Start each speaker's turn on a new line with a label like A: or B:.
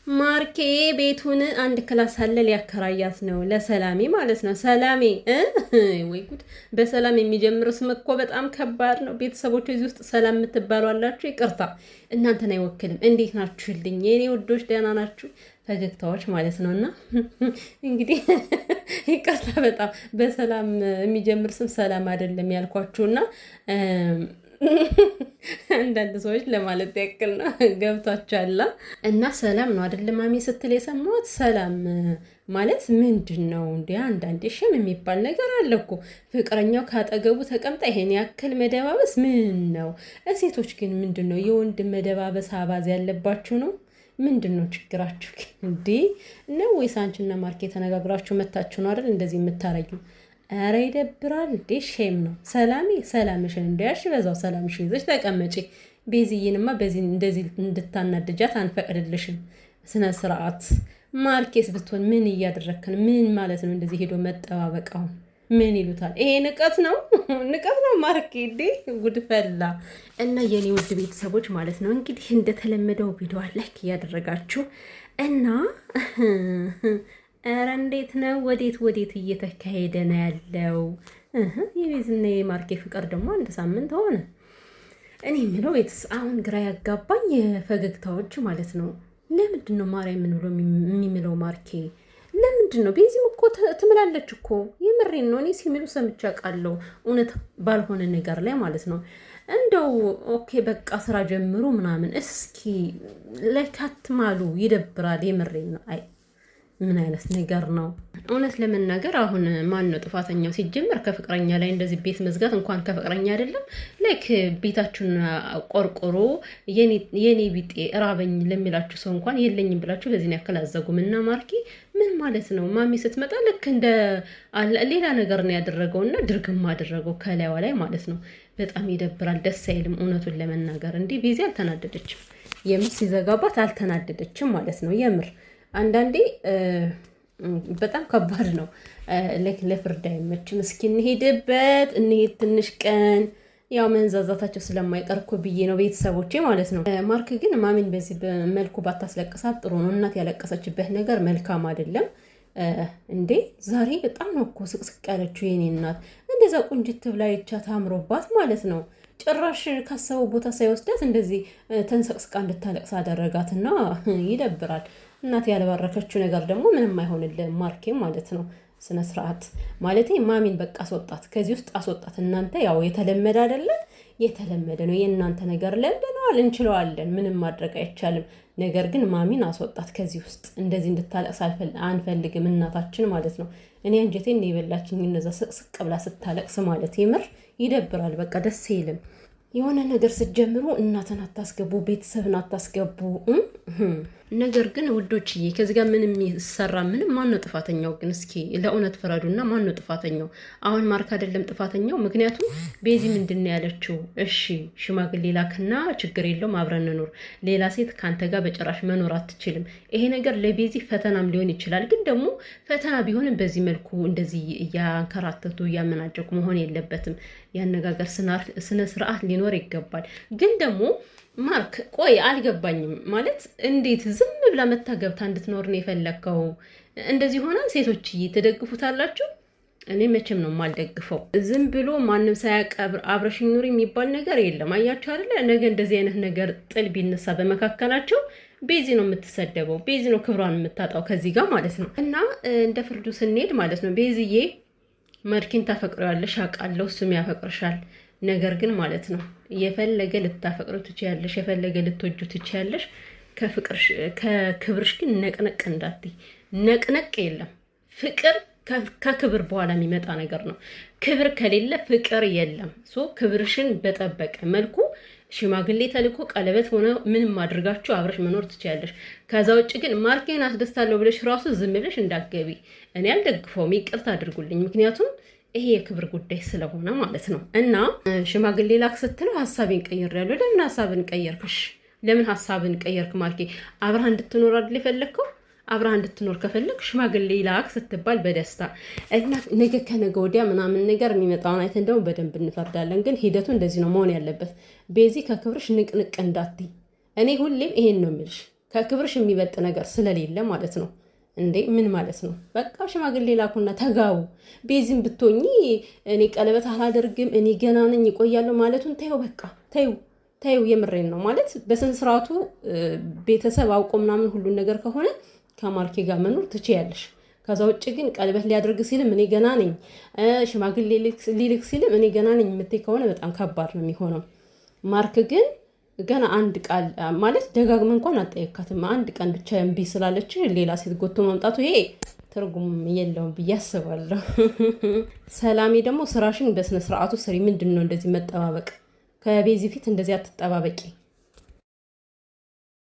A: ማርኬ ቤቱን አንድ ክላስ አለ ሊያከራያት ነው ለሰላሜ ማለት ነው። ሰላሜ ወይ ጉድ! በሰላም የሚጀምረው ስም እኮ በጣም ከባድ ነው። ቤተሰቦች እዚህ ውስጥ ሰላም የምትባሉ አላችሁ? ይቅርታ እናንተን አይወክልም። እንዴት ናችሁልኝ የኔ ውዶች? ደህና ናችሁ? ፈገግታዎች ማለት ነው። እና እንግዲህ ይቅርታ በጣም በሰላም የሚጀምር ስም ሰላም አይደለም ያልኳችሁና አንዳንድ ሰዎች ለማለት ያክል ነው። ገብቷችኋል? እና ሰላም ነው አይደለም ማሚ ስትል የሰማሁት። ሰላም ማለት ምንድን ነው እንዴ? አንዳንዴ ሽም የሚባል ነገር አለ እኮ። ፍቅረኛው ካጠገቡ ተቀምጣ ይሄን ያክል መደባበስ ምን ነው? ሴቶች ግን ምንድን ነው የወንድ መደባበስ አባዝ ያለባችሁ ነው? ምንድን ነው ችግራችሁ እንዴ? ነው ወይስ አንቺና ማርኬ ተነጋግራችሁ መታችሁ ነው አይደል እንደዚህ የምታረጊው? ኧረ ይደብራል እንዴ! ሼም ነው። ሰላሜ ሰላምሽን እንዲያሽ በዛው ሰላምሽን ይዘሽ ተቀመጪ። ቤዚዬንማ በዚህ እንደዚህ እንድታናድጃት አንፈቅድልሽም። ስነ ስርዓት። ማርኬስ ብትሆን ምን እያደረክን? ምን ማለት ነው እንደዚህ ሄዶ መጠባበቃው? ምን ይሉታል? ይሄ ንቀት ነው፣ ንቀት ነው። ማርኬ እንዴ ጉድፈላ። እና የኔ ውድ ቤተሰቦች ማለት ነው እንግዲህ እንደተለመደው ቪዲዮ ላይክ እያደረጋችሁ እና ኧረ እንዴት ነው? ወዴት እየተካሄደ ነው ያለው? የቤዝና የማርኬ ፍቅር ደግሞ አንድ ሳምንት ሆነ። እኔ የምለው አሁን ግራ ያጋባኝ የፈገግታዎች ማለት ነው። ለምንድን ነው ማርያም ምን ብሎ የሚምለው ማርኬ? ለምንድን ነው? ቤዚም እኮ ትምላለች እኮ። የምሬን ነው። እኔ ሲምሉ ሰምቼ አውቃለሁ፣ እውነት ባልሆነ ነገር ላይ ማለት ነው። እንደው ኦኬ በቃ ስራ ጀምሩ ምናምን። እስኪ ለካት ማሉ ይደብራል። የምሬን ነው። አይ ምን አይነት ነገር ነው? እውነት ለመናገር አሁን ማን ነው ጥፋተኛው? ሲጀመር ከፍቅረኛ ላይ እንደዚህ ቤት መዝጋት እንኳን ከፍቅረኛ አይደለም ላይክ ቤታችሁን ቆርቆሮ የኔ ቢጤ ራበኝ ለሚላችሁ ሰው እንኳን የለኝም ብላችሁ በዚህ ያክል አዘጉም። እና ማርኬ ምን ማለት ነው? ማሚ ስትመጣ ልክ እንደ ሌላ ነገር ነው ያደረገውና ድርግም አደረገው ከላይዋ ላይ ማለት ነው። በጣም ይደብራል። ደስ አይልም እውነቱን ለመናገር። እንዲህ ቤዚ አልተናደደችም። የምር ሲዘጋባት አልተናደደችም ማለት ነው። የምር አንዳንዴ በጣም ከባድ ነው። ለፍርድ አይመችም። እስኪ እንሄድበት እንሄድ ትንሽ ቀን ያው መንዛዛታቸው ስለማይቀር እኮ ብዬ ነው ቤተሰቦቼ ማለት ነው። ማርክ ግን ማሚን በዚህ መልኩ ባታስለቅሳት ጥሩ ነው። እናት ያለቀሰችበት ነገር መልካም አይደለም እንዴ። ዛሬ በጣም ነው እኮ ስቅስቅ ያለችው የኔ እናት። እንደዛ ቁንጅት ብላ ይቻት አምሮባት ማለት ነው። ጭራሽ ካሰበው ቦታ ሳይወስዳት እንደዚህ ተንሰቅስቃ እንድታለቅስ አደረጋትና ይደብራል። እናት ያልባረከችው ነገር ደግሞ ምንም አይሆንልህም ማርኬ ማለት ነው። ስነ ስርዓት ማለት ማሚን በቃ አስወጣት፣ ከዚህ ውስጥ አስወጣት። እናንተ ያው የተለመደ አይደለ? የተለመደ ነው የእናንተ ነገር። ለምደነዋል፣ እንችለዋለን፣ ምንም ማድረግ አይቻልም። ነገር ግን ማሚን አስወጣት ከዚህ ውስጥ። እንደዚህ እንድታለቅስ አንፈልግም እናታችን ማለት ነው። እኔ አንጀቴን የበላችኝ እነዛ ስቅስቅ ብላ ስታለቅስ ማለት የምር ይደብራል። በቃ ደስ አይልም። የሆነ ነገር ስትጀምሩ እናትን አታስገቡ፣ ቤተሰብን አታስገቡ። ነገር ግን ውዶችዬ ከዚህ ጋር ምንም ይሰራ ምንም ማነው ጥፋተኛው? ግን እስኪ ለእውነት ፍረዱና ማነው ጥፋተኛው? አሁን ማርክ አይደለም ጥፋተኛው። ምክንያቱም ቤዚ ምንድን ነው ያለችው? እሺ ሽማግሌ ላክና ችግር የለውም አብረን እንኖር፣ ሌላ ሴት ከአንተ ጋር በጭራሽ መኖር አትችልም። ይሄ ነገር ለቤዚ ፈተናም ሊሆን ይችላል። ግን ደግሞ ፈተና ቢሆንም በዚህ መልኩ እንደዚህ እያንከራተቱ እያመናጨቁ መሆን የለበትም። ያነጋገር ስነ ስርዓት ሊኖር ይገባል። ግን ደግሞ ማርክ ቆይ አልገባኝም ማለት እንዴት ዝም ብላ መታ ገብታ እንድትኖር ነው የፈለግከው? እንደዚህ ሆና ሴቶችዬ ትደግፉታላችሁ? እኔ መቼም ነው የማልደግፈው። ዝም ብሎ ማንም ሳያቀብር አብረሽኝ ኑሪ የሚባል ነገር የለም። አያችሁ አይደለ? ነገ እንደዚህ አይነት ነገር ጥል ቢነሳ በመካከላቸው ቤዚ ነው የምትሰደበው፣ ቤዚ ነው ክብሯን የምታጣው ከዚህ ጋር ማለት ነው። እና እንደ ፍርዱ ስንሄድ ማለት ነው ቤዚዬ ማርኬን ታፈቅሪዋለሽ አውቃለሁ፣ እሱም ያፈቅርሻል። ነገር ግን ማለት ነው የፈለገ ልታፈቅሩ ትችያለሽ፣ የፈለገ ልትወጁ ትችያለሽ። ከክብርሽ ግን ነቅነቅ እንዳትይ። ነቅነቅ የለም። ፍቅር ከክብር በኋላ የሚመጣ ነገር ነው። ክብር ከሌለ ፍቅር የለም። ክብርሽን በጠበቀ መልኩ ሽማግሌ ተልኮ ቀለበት ሆነ ምንም አድርጋችሁ አብረሽ መኖር ትችያለሽ። ከዛ ውጭ ግን ማርኬን አስደስታለሁ ብለሽ ራሱ ዝም ብለሽ እንዳትገቢ። እኔ አልደግፈውም፣ ይቅርታ አድርጉልኝ። ምክንያቱም ይሄ የክብር ጉዳይ ስለሆነ ማለት ነው። እና ሽማግሌ ላክ ስትለው ሀሳቤን ቀይሬያለሁ። ለምን ሀሳብን ቀየርክሽ? ለምን ሀሳብን ቀየርክ? ማርኬ አብረሃ እንድትኖር አይደል የፈለግከው? አብረሃ እንድትኖር ከፈለግ ሽማግሌ ላክ ስትባል በደስታ እና ነገ ከነገ ወዲያ ምናምን ነገር የሚመጣውን አይተን ደግሞ በደንብ እንፈርዳለን። ግን ሂደቱ እንደዚህ ነው መሆን ያለበት። ቤዚ ከክብርሽ ንቅንቅ እንዳትይ። እኔ ሁሌም ይሄን ነው የምልሽ። ከክብርሽ የሚበልጥ ነገር ስለሌለ ማለት ነው። እንዴ ምን ማለት ነው? በቃ ሽማግሌ ላኩና ተጋቡ። ቤዚም ብትሆኚ እኔ ቀለበት አላደርግም እኔ ገና ነኝ ይቆያለሁ ማለቱን ተይው፣ በቃ ተይው። የምሬን ነው ማለት በስነ ስርዓቱ ቤተሰብ አውቆ ምናምን ሁሉን ነገር ከሆነ ከማርኬ ጋር መኖር ትችያለሽ። ከዛ ውጭ ግን ቀለበት ሊያደርግ ሲልም እኔ ገና ነኝ፣ ሽማግሌ ሊልክ ሲልም እኔ ገና ነኝ የምትይ ከሆነ በጣም ከባድ ነው የሚሆነው። ማርክ ግን ገና አንድ ቃል ማለት ደጋግመ እንኳን አልጠየካትም። አንድ ቀን ብቻ እምቢ ስላለች ሌላ ሴት ጎቶ ማምጣቱ ይሄ ትርጉም የለውም ብዬ አስባለሁ። ሰላሜ ደግሞ ስራሽን በስነ ስርዓቱ ስሪ። ምንድን ነው እንደዚህ መጠባበቅ? ከቤዚ ፊት እንደዚህ አትጠባበቂ።